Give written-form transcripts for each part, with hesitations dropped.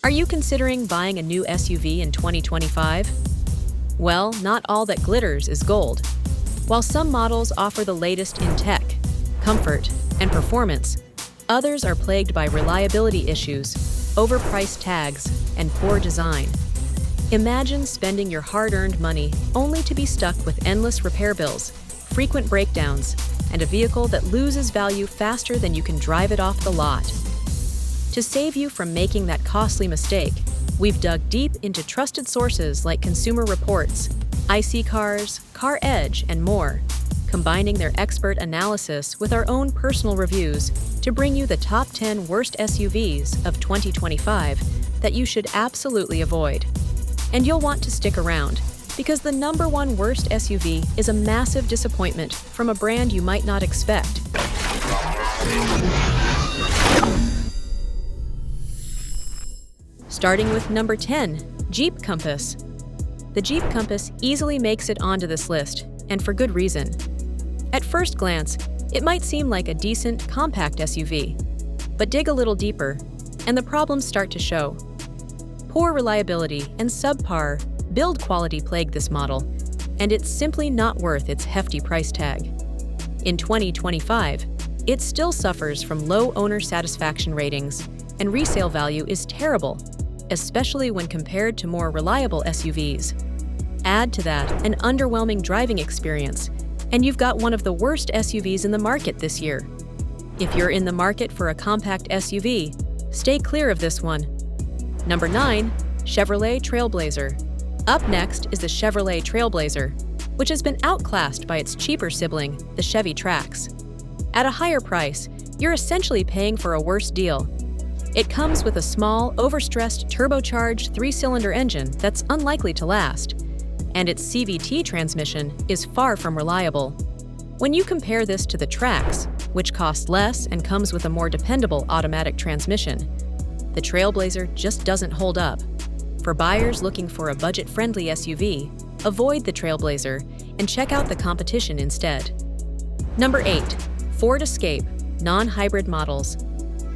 Are you considering buying a new SUV in 2025? Well, not all that glitters is gold. While some models offer the latest in tech, comfort, and performance, others are plagued by reliability issues, overpriced tags, and poor design. Imagine spending your hard-earned money only to be stuck with endless repair bills, frequent breakdowns, and a vehicle that loses value faster than you can drive it off the lot. To save you from making that costly mistake, we've dug deep into trusted sources like Consumer Reports, iSeeCars, CarEdge, and more, combining their expert analysis with our own personal reviews to bring you the top 10 worst SUVs of 2025 that you should absolutely avoid. And you'll want to stick around, because the #1 worst SUV is a massive disappointment from a brand you might not expect. Starting with number 10, Jeep Compass. The Jeep Compass easily makes it onto this list, and for good reason. At first glance, it might seem like a decent, compact SUV, but dig a little deeper, and the problems start to show. Poor reliability and subpar build quality plague this model, and it's simply not worth its hefty price tag. In 2025, it still suffers from low owner satisfaction ratings, and resale value is terrible, especially when compared to more reliable SUVs. Add to that an underwhelming driving experience, and you've got one of the worst SUVs in the market this year. If you're in the market for a compact SUV, stay clear of this one. Number 9, Chevrolet Trailblazer. Up next is the Chevrolet Trailblazer, which has been outclassed by its cheaper sibling, the Chevy Trax. At a higher price, you're essentially paying for a worse deal. It comes with a small, overstressed, turbocharged 3-cylinder engine that's unlikely to last, and its CVT transmission is far from reliable. When you compare this to the Trax, which costs less and comes with a more dependable automatic transmission, the Trailblazer just doesn't hold up. For buyers looking for a budget-friendly SUV, avoid the Trailblazer and check out the competition instead. Number 8, Ford Escape, non-hybrid models.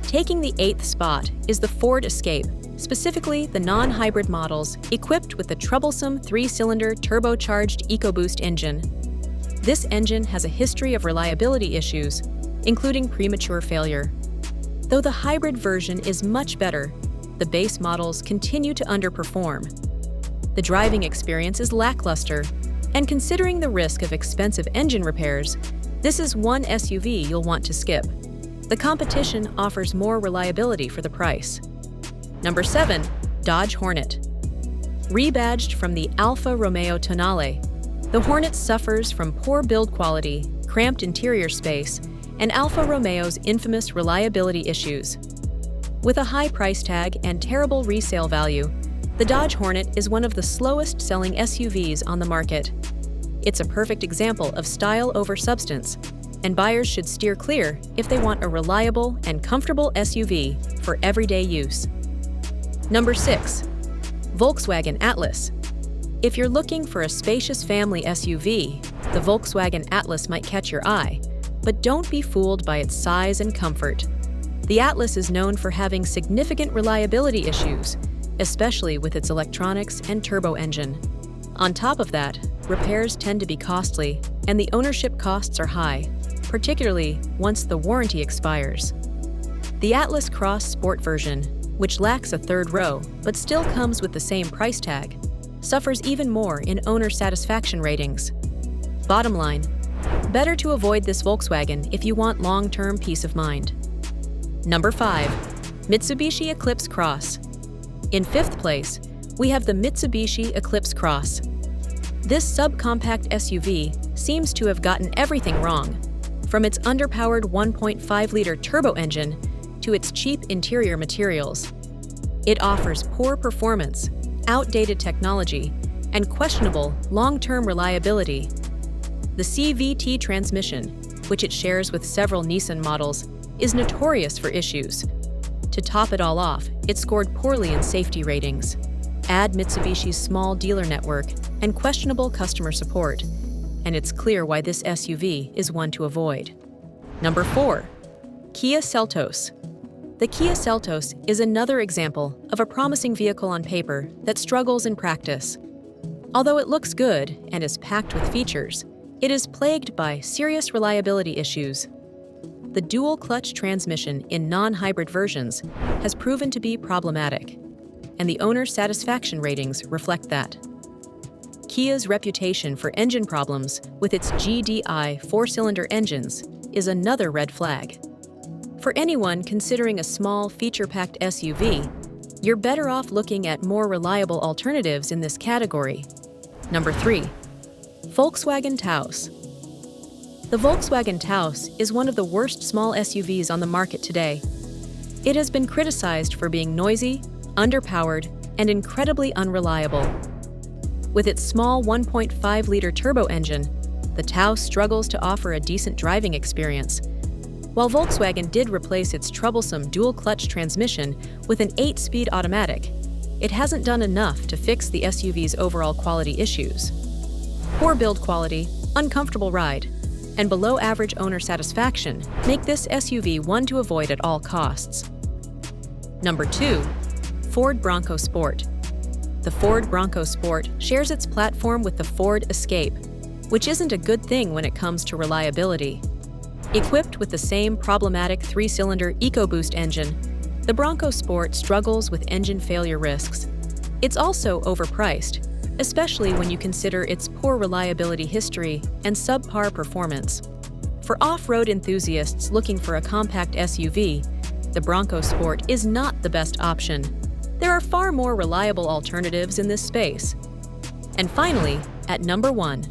Taking the 8th spot is the Ford Escape, specifically the non-hybrid models equipped with the troublesome 3-cylinder turbocharged EcoBoost engine. This engine has a history of reliability issues, including premature failure. Though the hybrid version is much better, the base models continue to underperform. The driving experience is lackluster, and considering the risk of expensive engine repairs, this is one SUV you'll want to skip. The competition offers more reliability for the price. Number 7, Dodge Hornet. Rebadged from the Alfa Romeo Tonale, the Hornet suffers from poor build quality, cramped interior space, and Alfa Romeo's infamous reliability issues. With a high price tag and terrible resale value, the Dodge Hornet is one of the slowest-selling SUVs on the market. It's a perfect example of style over substance, and buyers should steer clear if they want a reliable and comfortable SUV for everyday use. Number 6, Volkswagen Atlas. If you're looking for a spacious family SUV, the Volkswagen Atlas might catch your eye, but don't be fooled by its size and comfort. The Atlas is known for having significant reliability issues, especially with its electronics and turbo engine. On top of that, repairs tend to be costly, and the ownership costs are high, particularly once the warranty expires. The Atlas Cross Sport version, which lacks a third row but still comes with the same price tag, suffers even more in owner satisfaction ratings. Bottom line, better to avoid this Volkswagen if you want long-term peace of mind. Number 5, Mitsubishi Eclipse Cross. In 5th place, we have the Mitsubishi Eclipse Cross. This subcompact SUV seems to have gotten everything wrong, from its underpowered 1.5-liter turbo engine to its cheap interior materials. It offers poor performance, outdated technology, and questionable long-term reliability. The CVT transmission, which it shares with several Nissan models, is notorious for issues. To top it all off, it scored poorly in safety ratings. Add Mitsubishi's small dealer network and questionable customer support, and it's clear why this SUV is one to avoid. Number 4, Kia Seltos. The Kia Seltos is another example of a promising vehicle on paper that struggles in practice. Although it looks good and is packed with features, it is plagued by serious reliability issues. The dual-clutch transmission in non-hybrid versions has proven to be problematic, and the owner satisfaction ratings reflect that. Kia's reputation for engine problems with its GDI four-cylinder engines is another red flag. For anyone considering a small, feature-packed SUV, you're better off looking at more reliable alternatives in this category. Number 3. Volkswagen Taos. The Volkswagen Taos is one of the worst small SUVs on the market today. It has been criticized for being noisy, underpowered, and incredibly unreliable. With its small 1.5-liter turbo engine, the Taos struggles to offer a decent driving experience. While Volkswagen did replace its troublesome dual-clutch transmission with an 8-speed automatic, it hasn't done enough to fix the SUV's overall quality issues. Poor build quality, uncomfortable ride, and below-average owner satisfaction make this SUV one to avoid at all costs. Number 2. Ford Bronco Sport. The Ford Bronco Sport shares its platform with the Ford Escape, which isn't a good thing when it comes to reliability. Equipped with the same problematic 3-cylinder EcoBoost engine, the Bronco Sport struggles with engine failure risks. It's also overpriced, especially when you consider its poor reliability history and subpar performance. For off-road enthusiasts looking for a compact SUV, the Bronco Sport is not the best option. There are far more reliable alternatives in this space. And finally, at number 1,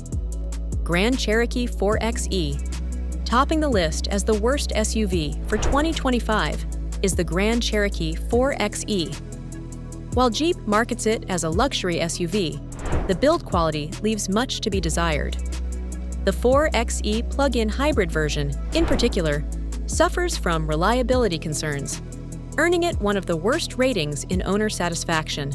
Grand Cherokee 4xe. Topping the list as the worst SUV for 2025 is the Grand Cherokee 4xe. While Jeep markets it as a luxury SUV, the build quality leaves much to be desired. The 4xe plug-in hybrid version, in particular, suffers from reliability concerns, earning it one of the worst ratings in owner satisfaction.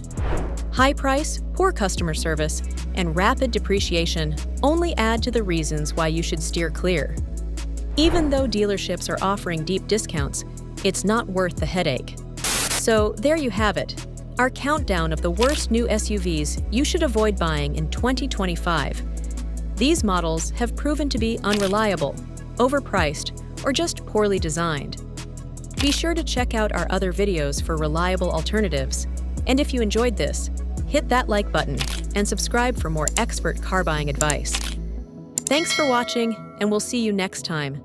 High price, poor customer service, and rapid depreciation only add to the reasons why you should steer clear. Even though dealerships are offering deep discounts, it's not worth the headache. So there you have it, our countdown of the worst new SUVs you should avoid buying in 2025. These models have proven to be unreliable, overpriced, or just poorly designed. Be sure to check out our other videos for reliable alternatives. And if you enjoyed this, hit that like button and subscribe for more expert car buying advice. Thanks for watching, and we'll see you next time.